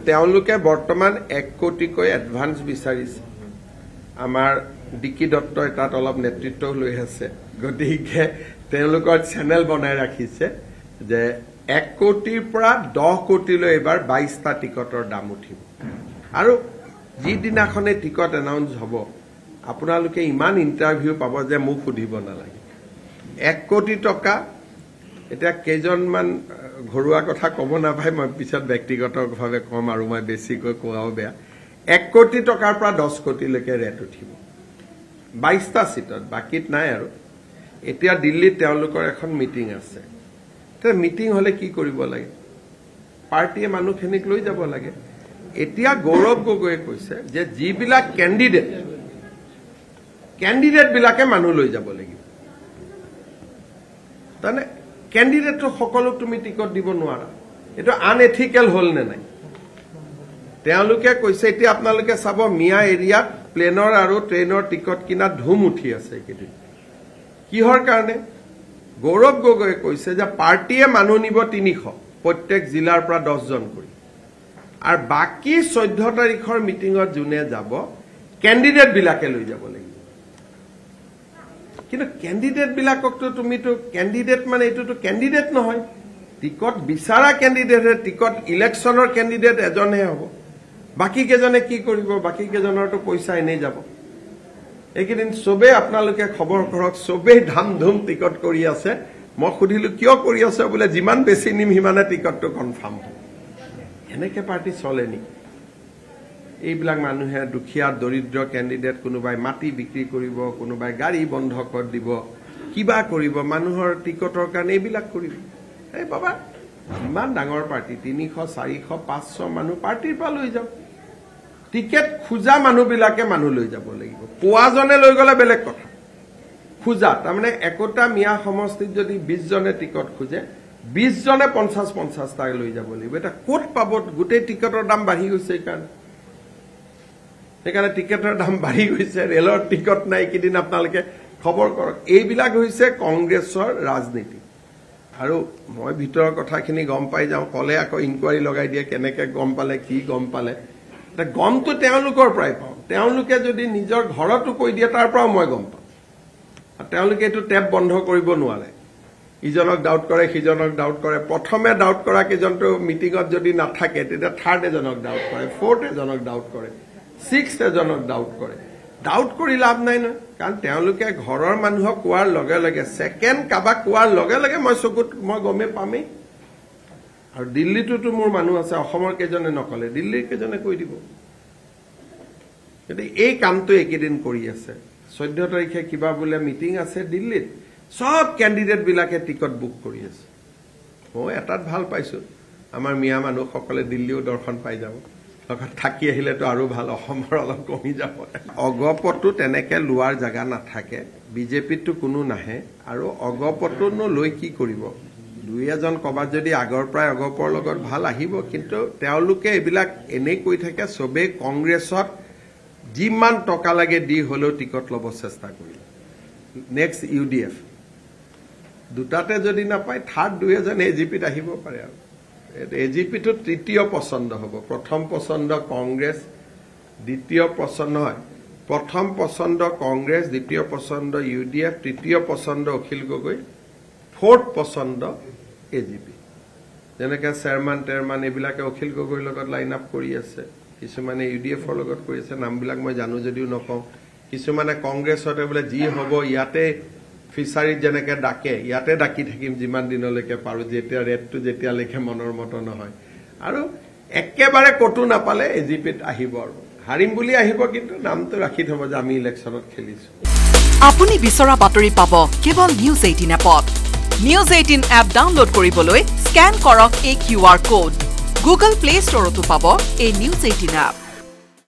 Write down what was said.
তেওঁলোকে বৰ্তমান 1 কোটিকৈ এডভান্স বিচাৰিছে আমাৰ ডিকি দত্তই তাত অলপ নেতৃত্ব লৈ আছে গতিকে তেওঁলোকৰ চেনেল বনাই ৰাখিছে যে 1 কোটিৰ পৰা 10 কোটিলৈ এবাৰ 22টা টিকটৰ দাম উঠিব আৰু যিদিনাখনে টিকট এনাউন্স হ'ব আপোনালোকে ইমান ইন্টাৰভিউ পাব যে মোক সুধিব নালাগে 1 কোটি টকা এটা কেজনমান ঘৰুৱা কথা ক'ব নাপায় মই পিছত ব্যক্তিগতভাৱে কম আৰু মই বেছিকৈ কোৱাও বেয়া 1 কোটি টকাৰ পৰা 10 কোটিলৈকে ৰেট উঠিব 22টা সিটত বাকিত নাই আৰু এতিয়া দিল্লীত তেওঁলোকৰ এখন মিটিং আছে তে মিটিং হলে কি কৰিব লাগে পাৰ্টিয়ে মানুহখিনিক লৈ যাব লাগে এতিয়া গৌৰৱ গগৈয়ে কৈছে যে যিবিলাক কেণ্ডিডেট বিলাকে মানুহ লৈ যাব লাগিব তানে কেণ্ডিডেট সকলো তুমি টিকট দিব নোৱাৰা এটো আনএথিক্যাল হল নে নাই তেওঁলোকে কৈছে এতিয়া আপোনালোকে চাব মিয়া এৰিয়াত প্লেনৰ আৰু ট্ৰেইনৰ টিকট কিনা ধুম উঠি আছে কিদিন কিহৰ কাৰণে গৌৰৱ গগৈয়ে কৈছে যে পাৰ্টিয়ে মানুহ নিব 300 প্ৰত্যেক জিলাৰ পৰা 10 জন কৰি আৰু বাকি 14 তাৰিখৰ মিটিংত জুনে যাব কেণ্ডিডেট বিলাকে লৈ যাব লাগিব কিন্তু কেণ্ডিডেট বিলাককটো তুমিটো কেণ্ডিডেট মানে এটোটো কেণ্ডিডেট নহয় টিকট বিচাৰা কেণ্ডিডেট টিকট ইলেকশনৰ কেণ্ডিডেট এজনহে হ'ব বাকি কেজনে কি কৰিব বাকি কেজনৰটো পইচা এনেই যাব একেদিন সবে আপোনালোকে খবৰ কৰক সবে ধামধুম টিকট কৰি আছে মই খুদিলো কিয় কৰি আছে বলে যিমান বেছি নিম হিমানে টিকটটো কনফাৰ্ম হ'ব এনেকে পাৰ্টি চলে নি এইবিলাক মানুহে দুখীয়া দৰিদ্ৰ কেণ্ডিডেট কোনোবাই মাটি বিক্ৰী কৰিব কোনোবাই গাড়ী বন্ধ কৰি দিব কিবা কৰিব মানুহৰ টিকটৰ কাৰণে এইবিলাক কৰিব এই বাবা ইমান ডাঙৰ পাৰ্টি 300 400 500 মানুহ পাৰ্টিৰ পৰা লৈ যাও টিকেট খুজা মানুহবিলাকে মানুহ লৈ যাব লাগিব পোৱাজনে লৈ গলে বেলেগ কথা খুজা তাৰমানে একোটা মিয়া সমষ্টিত যদি 20 জনে টিকট খুজে 20 জনে 50 টাকা লৈ যাব লাগিব এটা কোট পাব গোটেই টিকটৰ দাম বাঢ়ি গৈছে সেইকাৰণে টিকেটৰ দাম বাঢ়ি গৈছে ৰেলৰ টিকট নাই কিদিন আপোনালোকে খবৰ কৰক এইবিলাক হৈছে কংগ্ৰেছৰ ৰাজনীতি আৰু মই ভিতৰৰ কথাখিনি গম পাই যাওঁ কলে আকৌ ইনকুৱাৰী লগাই দিয়ে কেনেকে গম পালে কি গম পালে তা গমটো তেওঁলোকৰ পৰাই পাওঁ তেওঁলোকে যদি নিজৰ ঘৰতো কৈ দিয়ে তাৰ পৰা মই গম পাওঁ তেওঁলোকে এটো টেপ বন্ধ কৰিব নোৱাৰে ইজনক ডাউট কৰে সিজনক ডাউট কৰে প্ৰথমে ডাউট কৰা কিজনটো মিটিংত যদি নাথাকে তেতিয়া থাৰ্ড এজনক ডাউট কৰে ফোৰ্থ এজনক ডাউট কৰে সিক্সথ এজনক ডাউট কৰে ডাউট কৰি লাভ নাই ন কাৰণ তেওঁলোকে ঘৰৰ মানুহক কোৱাৰ লগে লগে সেকেন্ড কাবা কোৱাৰ লগে লগে মই চকুত মই গমে পামেই আৰু দিল্লীতো মোৰ মানুহ আছে অসমৰ কেজনে নকলে দিল্লীৰ কেজনে কৈ দিব কিন্তু এই কামটো একেদিন কৰি আছে 14 তাৰিখে কিবা বোলে মিটিং আছে দিল্লীত সব কেণ্ডিডেট বিলাকে টিকট বুক কৰি আছে মই এটাত ভাল পাইছো আমাৰ মিয়া মানুহ সকলে দিল্লীও দৰ্শন পাই যাব লগত থাকি আহিলেতো আৰু ভাল অসমৰ অলপ কমি যাব অগপটো তেনেকে লোৱাৰ জায়গা নাথাকে বিজেপিটো কোনো নাহে আৰু অগপটোনো লৈ কি কৰিব দুই এজন কবাত যদি আগৰ প্ৰায় অগপৰ লগত ভাল আহিব কিন্তু তেওঁলোকে এবিলাক এনে কৈ থাকে সবে কংগ্ৰেছত যিমান টকা লাগে দি হলেও টিকট লব চেষ্টা কৰিব নেক্সট ইউডিএফ দুটাতে যদি নাপায় থাৰ্ড দুই এজন এজিপিত আহিব পাৰে আৰু এজিপিটো তৃতীয় পছন্দ হ'ব প্ৰথম পছন্দ কংগ্ৰেছ দ্বিতীয় পছন্দ হয় প্ৰথম পছন্দ কংগ্ৰেছ দ্বিতীয় পছন্দ ইউডিএফ তৃতীয় পছন্দ অখিল গগৈ ফোৰ্থ পছন্দ এজিপি যেনেকৈ চেয়াৰমান টেৰমান এইবিলাকে অখিল গগৈৰ লগত লাইন আপ কৰি আছে কিছুমানে ইউডিএফৰ লগত কৰি আছে নামবিলাক মই জানো যদিও নকওঁ কিছুমানে কংগ্ৰেছতে বোলে যি হ'ব ইয়াতে ফিচাৰীত যেনেকে ডাকে ইয়াতে ডাকি থাকিম যিমান দিনলৈকে পাৰো যেতিয়া ৰেটটো যেতিয়ালৈকে মনৰ মত নহয় আৰু একেবাৰে কটো নাপালে এজিপিত আহিব আৰু হাৰিম বুলি আহিব কিন্তু নামটো ৰাখি থব যে আমি ইলেকশ্যনত খেলিছো আপুনি বিচৰা বাতৰি পাব কেৱল নিউজ 18 এপত নিউজ 18 এপ ডাউনলোড কৰিবলৈ স্ক্যান কৰক এই QR কোড গুগল প্লে ষ্টৰতো পাব এই নিউজ 18 এপ